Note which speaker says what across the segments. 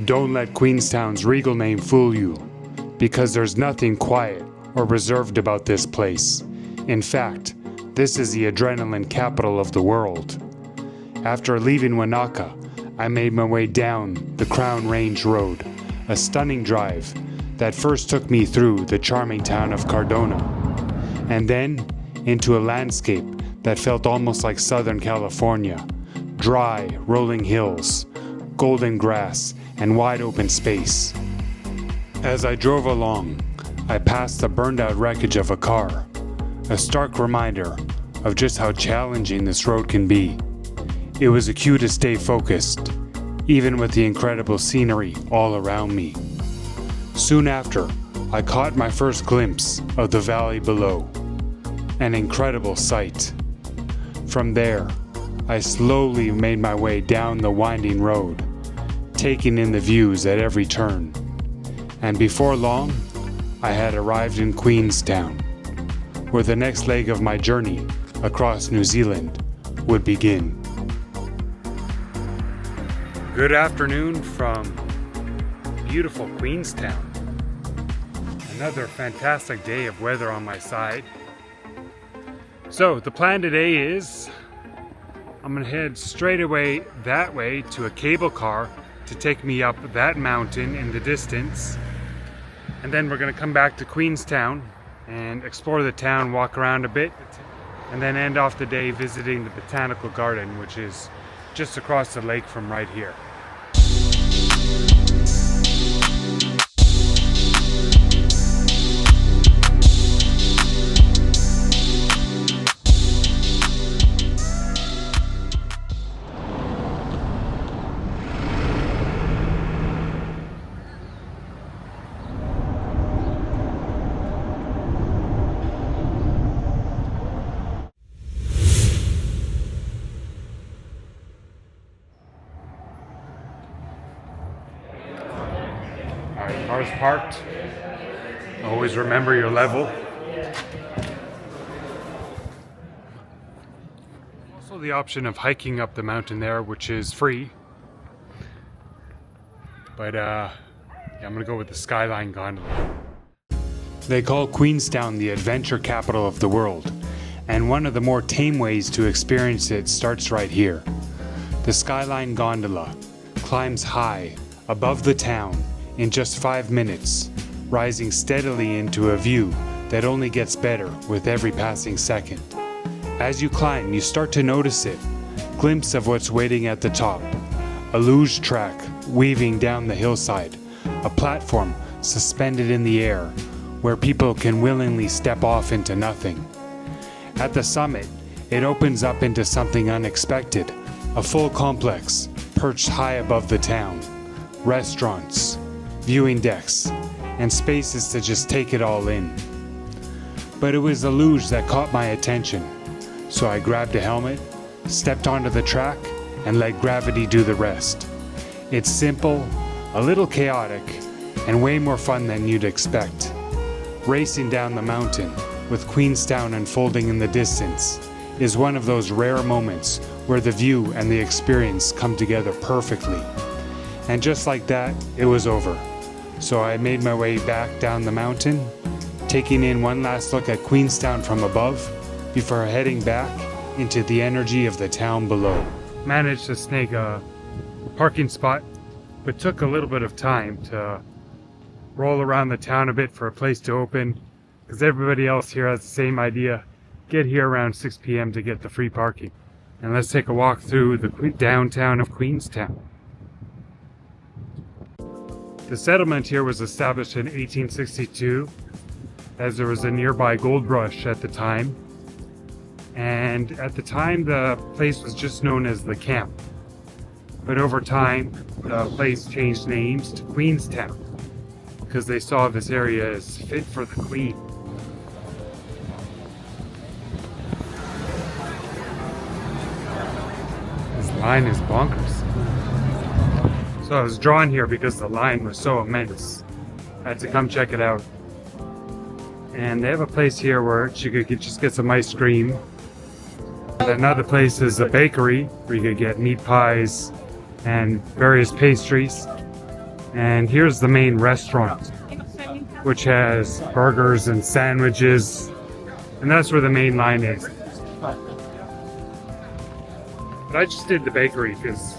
Speaker 1: Don't let Queenstown's regal name fool you, because there's nothing quiet or reserved about this place. In fact, this is the adrenaline capital of the world. After leaving Wanaka, I made my way down the Crown Range Road, a stunning drive that first took me through the charming town of Cardona, and then into a landscape that felt almost like Southern California. Dry, rolling hills, golden grass, and wide open space. As I drove along, I passed the burned out wreckage of a car, a stark reminder of just how challenging this road can be. It was a cue to stay focused, even with the incredible scenery all around me. Soon after, I caught my first glimpse of the valley below, an incredible sight. From there, I slowly made my way down the winding road, taking in the views at every turn. And before long, I had arrived in Queenstown, where the next leg of my journey across New Zealand would begin. Good afternoon from beautiful Queenstown. Another fantastic day of weather on my side. So the plan today is I'm gonna head straight away that way to a cable car to take me up that mountain in the distance. And then we're gonna come back to Queenstown and explore the town, walk around a bit, and then end off the day visiting the botanical garden, which is just across the lake from right here. Alright, cars parked. Always remember your level. Also the option of hiking up the mountain there, which is free. But yeah, I'm gonna go with the Skyline Gondola. They call Queenstown the adventure capital of the world, and one of the more tame ways to experience it starts right here. The Skyline Gondola climbs high above the town in just 5 minutes, rising steadily into a view that only gets better with every passing second. As you climb, you start to notice it, glimpse of what's waiting at the top, a luge track weaving down the hillside, a platform suspended in the air where people can willingly step off into nothing. At the summit, it opens up into something unexpected, a full complex perched high above the town, restaurants, viewing decks, and spaces to just take it all in. But it was the luge that caught my attention, so I grabbed a helmet, stepped onto the track, and let gravity do the rest. It's simple, a little chaotic, and way more fun than you'd expect. Racing down the mountain, with Queenstown unfolding in the distance, is one of those rare moments where the view and the experience come together perfectly. And just like that, it was over. So I made my way back down the mountain, taking in one last look at Queenstown from above, before heading back into the energy of the town below. Managed to snag a parking spot, but took a little bit of time to roll around the town a bit for a place to open, because everybody else here has the same idea. Get here around 6 p.m. to get the free parking. And let's take a walk through the downtown of Queenstown. The settlement here was established in 1862, as there was a nearby gold rush at the time. And at the time, the place was just known as the camp. But over time, the place changed names to Queenstown, because they saw this area as fit for the Queen. This line is bonkers. So I was drawn here because the line was so immense. I had to come check it out. And they have a place here where you could just get some ice cream. And another place is a bakery where you could get meat pies and various pastries. And here's the main restaurant, which has burgers and sandwiches, and that's where the main line is. But I just did the bakery because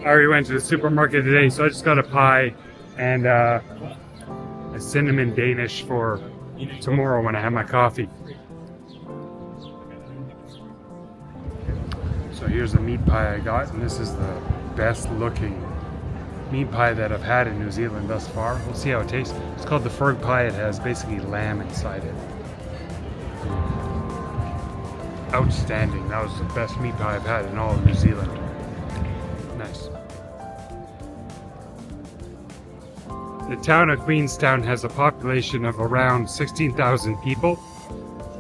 Speaker 1: I already went to the supermarket today, so I just got a pie and a cinnamon Danish for tomorrow when I have my coffee. So here's the meat pie I got, and this is the best looking meat pie that I've had in New Zealand thus far. We'll see how it tastes. It's called the Ferg pie. It has basically lamb inside it. Outstanding. That was the best meat pie I've had in all of New Zealand. Nice. The town of Queenstown has a population of around 16,000 people,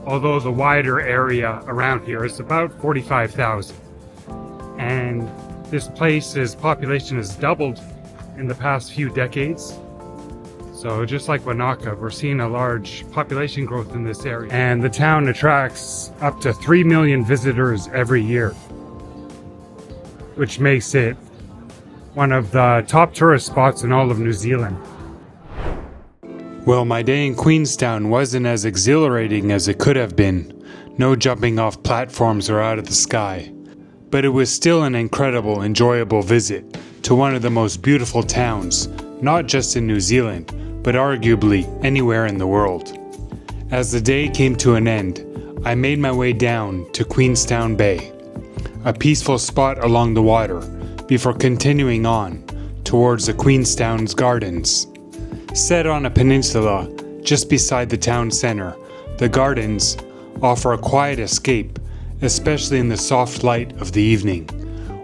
Speaker 1: although the wider area around here is about 45,000. And this place's population has doubled in the past few decades. So just like Wanaka, we're seeing a large population growth in this area. And the town attracts up to 3 million visitors every year, which makes it one of the top tourist spots in all of New Zealand. Well, my day in Queenstown wasn't as exhilarating as it could have been. No jumping off platforms or out of the sky. But it was still an incredible, enjoyable visit to one of the most beautiful towns, not just in New Zealand, but arguably anywhere in the world. As the day came to an end, I made my way down to Queenstown Bay, a peaceful spot along the water, before continuing on towards the Queenstown Gardens. Set on a peninsula just beside the town center, the gardens offer a quiet escape, especially in the soft light of the evening.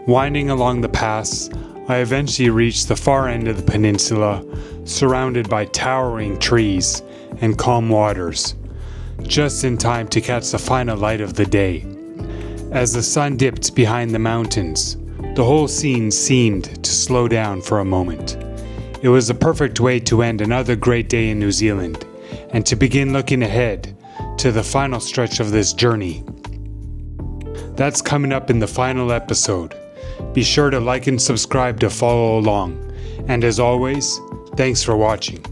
Speaker 1: Winding along the paths, I eventually reached the far end of the peninsula, surrounded by towering trees and calm waters, just in time to catch the final light of the day. As the sun dipped behind the mountains, the whole scene seemed to slow down for a moment. It was the perfect way to end another great day in New Zealand, and to begin looking ahead to the final stretch of this journey. That's coming up in the final episode. Be sure to like and subscribe to follow along. And as always, thanks for watching.